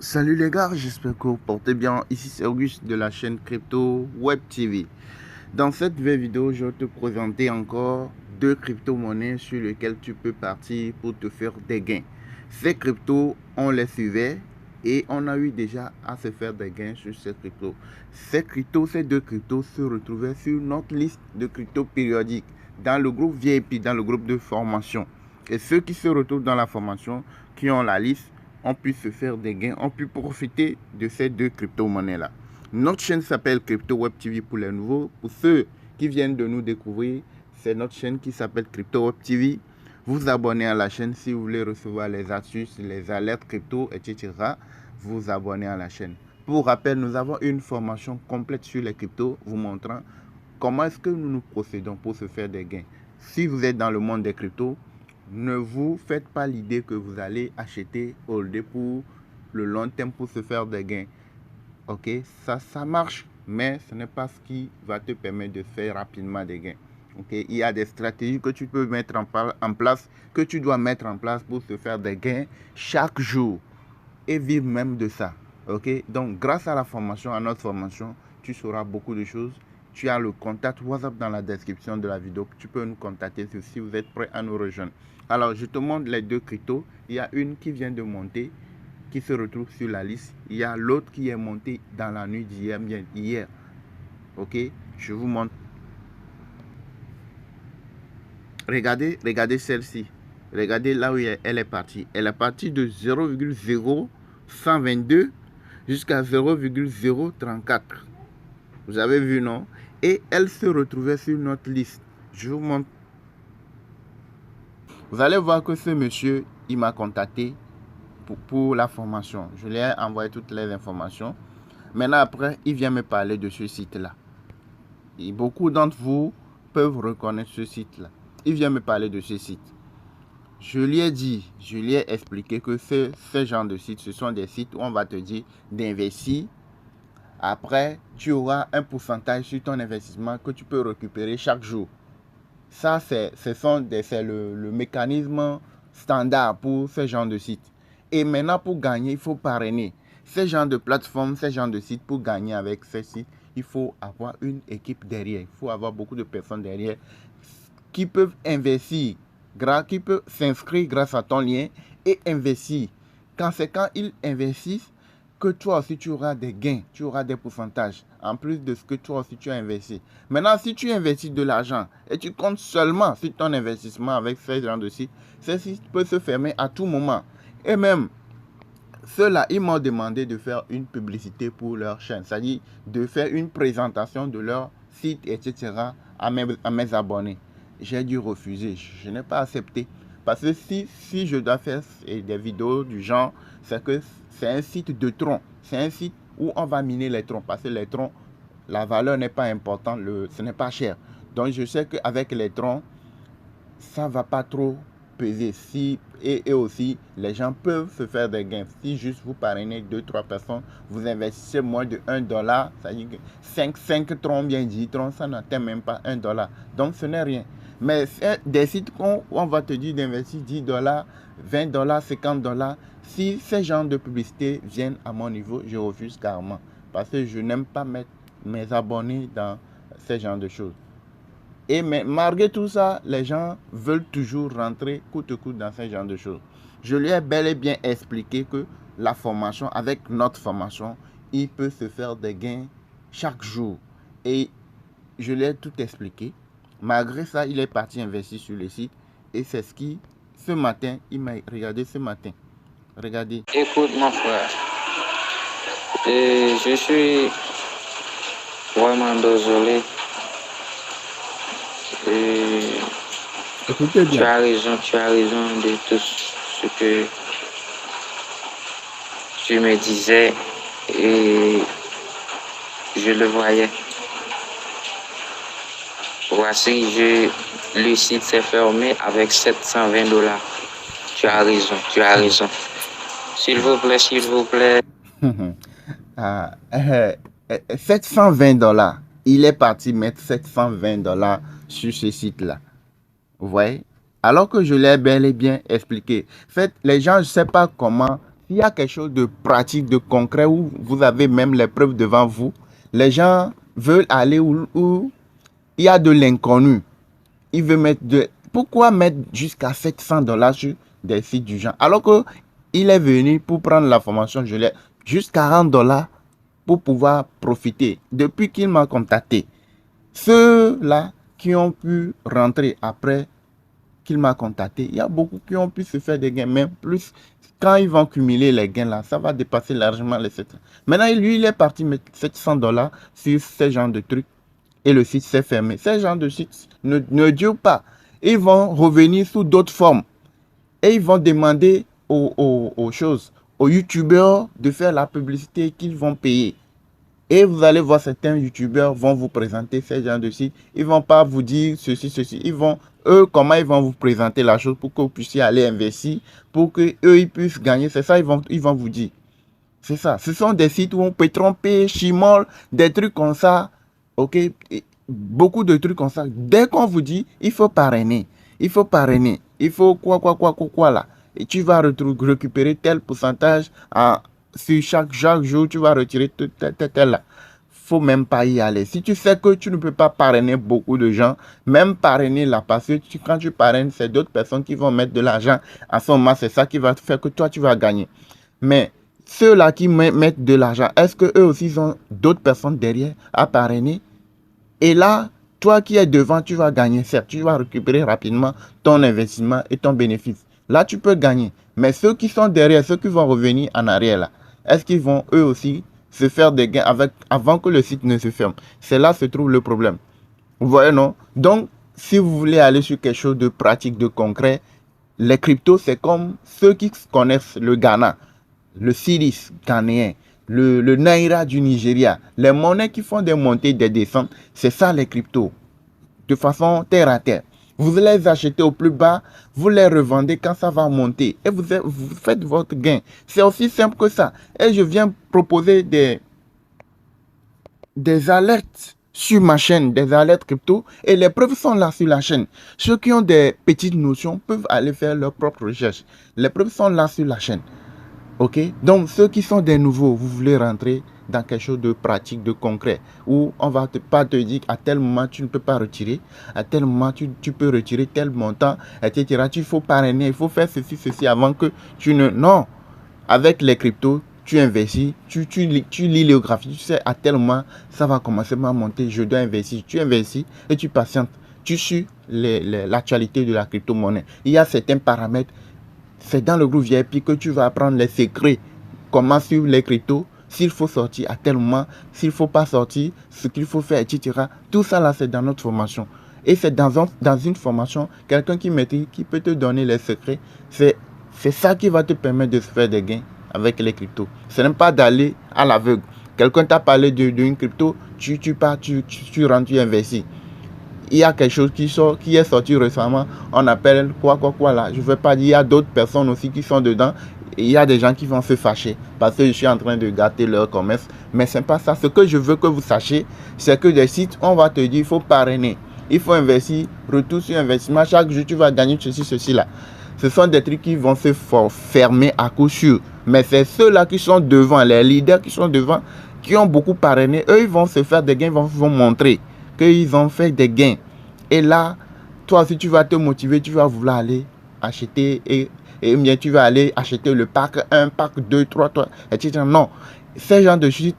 Salut les gars, j'espère que vous portez bien. Ici c'est Auguste de la chaîne Crypto Web TV. Dans cette nouvelle vidéo, je vais te présenter encore deux crypto-monnaies sur lesquelles tu peux partir pour te faire des gains. Ces cryptos, on les suivait et on a eu déjà à se faire des gains sur ces cryptos. Ces deux cryptos se retrouvaient sur notre liste de cryptos périodiques dans le groupe VIP, dans le groupe de formation. Et ceux qui se retrouvent dans la formation, qui ont la liste, ont pu se faire des gains, ont pu profiter de ces deux crypto-monnaies-là. Notre chaîne s'appelle Crypto Web TV pour les nouveaux. Pour ceux qui viennent de nous découvrir, c'est notre chaîne qui s'appelle Crypto Web TV. Vous abonnez à la chaîne si vous voulez recevoir les astuces, les alertes crypto, etc. Vous abonnez à la chaîne. Pour rappel, nous avons une formation complète sur les cryptos vous montrant comment est-ce que nous procédons pour se faire des gains. Si vous êtes dans le monde des cryptos, ne vous faites pas l'idée que vous allez acheter, holder pour le long terme pour se faire des gains. Ok, ça marche, mais ce n'est pas ce qui va te permettre de faire rapidement des gains. Ok, il y a des stratégies que tu peux mettre en place, que tu dois mettre en place pour se faire des gains chaque jour et vivre même de ça. Ok, donc grâce à la formation, à notre formation, tu sauras beaucoup de choses. Tu as le contact WhatsApp dans la description de la vidéo. Tu peux nous contacter si vous êtes prêt à nous rejoindre. Alors, je te montre les deux cryptos. Il y a une qui vient de monter, qui se retrouve sur la liste. Il y a l'autre qui est monté dans la nuit d'hier, bien hier. Ok, je vous montre. Regardez celle-ci. Regardez là où elle est partie. Elle est partie de 0,0122 jusqu'à 0,034. Vous avez vu, non? Et elle se retrouvait sur notre liste. Je vous montre. Vous allez voir que ce monsieur, il m'a contacté pour la formation. Je lui ai envoyé toutes les informations. Maintenant, après, il vient me parler de ce site-là. Et beaucoup d'entre vous peuvent reconnaître ce site-là. Il vient me parler de ce site. Je lui ai expliqué que ce genre de sites, ce sont des sites où on va te dire d'investir. Après, tu auras un pourcentage sur ton investissement que tu peux récupérer chaque jour. Ça, c'est le mécanisme standard pour ce genre de site. Et maintenant, pour gagner, il faut parrainer. Ce genre de plateforme, ce genre de site, pour gagner avec ces sites, il faut avoir une équipe derrière. Il faut avoir beaucoup de personnes derrière qui peuvent investir, qui peuvent s'inscrire grâce à ton lien et investir. C'est quand ils investissent que toi aussi tu auras des gains, tu auras des pourcentages, en plus de ce que toi aussi tu as investi. Maintenant, si tu investis de l'argent et tu comptes seulement sur ton investissement avec ce genre de site, ce site peut se fermer à tout moment. Et même, ceux-là, ils m'ont demandé de faire une publicité pour leur chaîne, c'est-à-dire de faire une présentation de leur site, etc. à mes abonnés. J'ai dû refuser, je n'ai pas accepté. Parce que si je dois faire des vidéos du genre, c'est que c'est un site de tronc. C'est un site où on va miner les troncs. Parce que les troncs, la valeur n'est pas importante, ce n'est pas cher. Donc je sais qu'avec les troncs, ça ne va pas trop peser. Et aussi, les gens peuvent se faire des gains. Si juste vous parrainez 2-3 personnes, vous investissez moins de $1, c'est-à-dire que 5 troncs, bien 10 troncs, ça n'atteint même pas $1. Donc ce n'est rien. Mais c'est des sites où on va te dire d'investir $10, $20, $50. Si ces genres de publicité viennent à mon niveau, je refuse carrément. Parce que je n'aime pas mettre mes abonnés dans ces genres de choses. Et mais malgré tout ça, les gens veulent toujours rentrer coûte que coûte dans ce genre de choses. Je lui ai bel et bien expliqué que la formation, avec notre formation, il peut se faire des gains chaque jour. Et je lui ai tout expliqué. Malgré ça, il est parti investir sur le site. Et c'est ce qui, ce matin, il m'a regardé ce matin. Regardez. Écoute, mon frère, je suis vraiment désolé. Écoutez bien. Tu as raison de tout ce que tu me disais et je le voyais. Voici, le site s'est fermé avec $720. Tu as raison. S'il vous plaît. $720. Il est parti mettre $720 sur ce site-là. Vous voyez? Alors que je l'ai bel et bien expliqué. En fait, les gens, je ne sais pas comment, S'il y a quelque chose de pratique, de concret, où vous avez même les preuves devant vous, les gens veulent aller où il y a de l'inconnu. Ils veulent mettre Pourquoi mettre jusqu'à $700 sur des sites du genre? Alors qu'il est venu pour prendre la formation, je l'ai juste $40 pour pouvoir profiter. Depuis qu'il m'a contacté, ceux-là qui ont pu rentrer après qu'il m'a contacté, il y a beaucoup qui ont pu se faire des gains, même plus quand ils vont cumuler les gains là, ça va dépasser largement les 700. Maintenant, lui, il est parti mettre $700 sur ce genre de trucs et le site s'est fermé. Ces gens de sites ne durent pas. Ils vont revenir sous d'autres formes et ils vont demander aux youtubeurs de faire la publicité qu'ils vont payer. Et vous allez voir, certains youtubeurs vont vous présenter ces gens de sites. Ils vont pas vous dire ceci. Comment ils vont vous présenter la chose pour que vous puissiez aller investir, pour que eux ils puissent gagner. C'est ça, ils vont vous dire. C'est ça. Ce sont des sites où on peut tromper, chimol, des trucs comme ça. Ok, beaucoup de trucs comme ça. Dès qu'on vous dit, il faut parrainer. Il faut quoi là. Et tu vas récupérer tel pourcentage sur chaque jour, tu vas retirer tel là. Faut même pas y aller. Si tu sais que tu ne peux pas parrainer beaucoup de gens, même parrainer là, parce que quand tu parraines, c'est d'autres personnes qui vont mettre de l'argent. À ce moment, c'est ça qui va faire que toi, tu vas gagner. Mais ceux-là qui mettent de l'argent, est-ce qu'eux aussi ils ont d'autres personnes derrière à parrainer? Et là, toi qui es devant, tu vas gagner. Certes, tu vas récupérer rapidement ton investissement et ton bénéfice. Là, tu peux gagner. Mais ceux qui sont derrière, ceux qui vont revenir en arrière là, est-ce qu'ils vont eux aussi se faire des gains avant que le site ne se ferme? C'est là que se trouve le problème. Vous voyez, non? Donc, si vous voulez aller sur quelque chose de pratique, de concret, les cryptos, c'est comme ceux qui connaissent le Ghana, le Cedis ghanéen, le Naira du Nigeria, les monnaies qui font des montées et des descentes, c'est ça les cryptos, de façon terre à terre. Vous les achetez au plus bas, vous les revendez quand ça va monter et vous faites votre gain. C'est aussi simple que ça. Et je viens proposer des alertes sur ma chaîne, des alertes crypto, et les preuves sont là sur la chaîne. Ceux qui ont des petites notions peuvent aller faire leur propre recherche. Les preuves sont là sur la chaîne. Ok, donc ceux qui sont des nouveaux, vous voulez rentrer dans quelque chose de pratique, de concret, où on va pas te dire à tel moment tu ne peux pas retirer, à tel moment tu peux retirer tel montant, etc. Il faut parrainer, il faut faire ceci avant que tu ne... Non, avec les cryptos, tu investis, tu lis le graphique, tu sais à tel moment ça va commencer à monter, je dois investir. Tu investis et tu patientes, tu suis l'actualité de la crypto-monnaie. Il y a certains paramètres. C'est dans le groupe VIP que tu vas apprendre les secrets. Comment suivre les cryptos, s'il faut sortir à tel moment, s'il ne faut pas sortir, ce qu'il faut faire, etc. Tout ça là, c'est dans notre formation. Et c'est dans une formation, quelqu'un qui maîtrise, qui peut te donner les secrets. C'est ça qui va te permettre de se faire des gains avec les cryptos. Ce n'est pas d'aller à l'aveugle. Quelqu'un t'a parlé d'une crypto, tu rentres, tu investis. Il y a quelque chose qui est sorti récemment, on appelle quoi là. Je ne veux pas dire, il y a d'autres personnes aussi qui sont dedans. Et il y a des gens qui vont se fâcher parce que je suis en train de gâter leur commerce. Mais ce n'est pas ça. Ce que je veux que vous sachiez, c'est que des sites, on va te dire, il faut parrainer. Il faut investir, retour sur investissement. Chaque jour, tu vas gagner ceci là. Ce sont des trucs qui vont se fermer à coup sûr. Mais c'est ceux-là qui sont devant, les leaders qui sont devant, qui ont beaucoup parrainé. Eux, ils vont se faire des gains, ils vont montrer qu'ils ont fait des gains. Et là, toi, si tu vas te motiver, tu vas vouloir aller acheter et bien tu vas aller acheter le pack 1, pack 2, 3, etc. Non, ces gens de chute,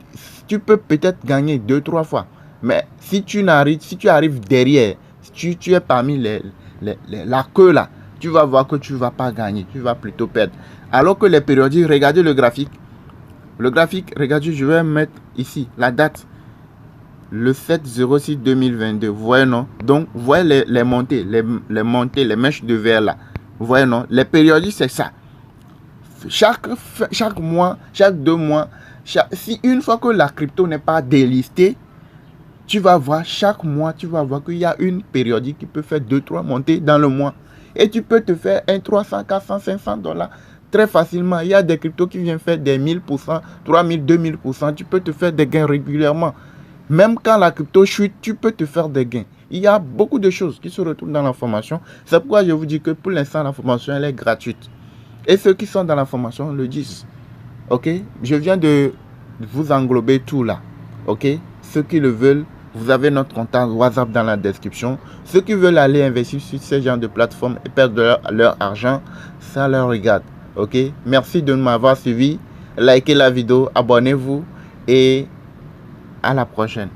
tu peux peut-être gagner 2-3 fois. Mais si tu arrives derrière, si tu es parmi la queue là, tu vas voir que tu ne vas pas gagner, tu vas plutôt perdre. Alors que les périodiques, regardez le graphique. Le graphique, regardez, je vais mettre ici la date. Le 7/06/2022, vous voyez non? Donc, vous voyez les montées, les montées, les mèches de verre là. Vous voyez non? Les périodiques, c'est ça. Chaque mois, chaque 2 mois, si une fois que la crypto n'est pas délistée, tu vas voir chaque mois, tu vas voir qu'il y a une périodique qui peut faire 2-3 montées dans le mois. Et tu peux te faire un 300, 400, $500 très facilement. Il y a des cryptos qui viennent faire des 1000%, 3000, 2000%. Tu peux te faire des gains régulièrement. Même quand la crypto chute, tu peux te faire des gains. Il y a beaucoup de choses qui se retrouvent dans la formation. C'est pourquoi je vous dis que pour l'instant, la formation elle est gratuite. Et ceux qui sont dans la formation le disent. Ok, je viens de vous englober tout là. Ok, ceux qui le veulent, vous avez notre contact WhatsApp dans la description. Ceux qui veulent aller investir sur ce genre de plateforme et perdre leur argent, ça leur regarde. Ok, merci de m'avoir suivi. Likez la vidéo, abonnez-vous et à la prochaine.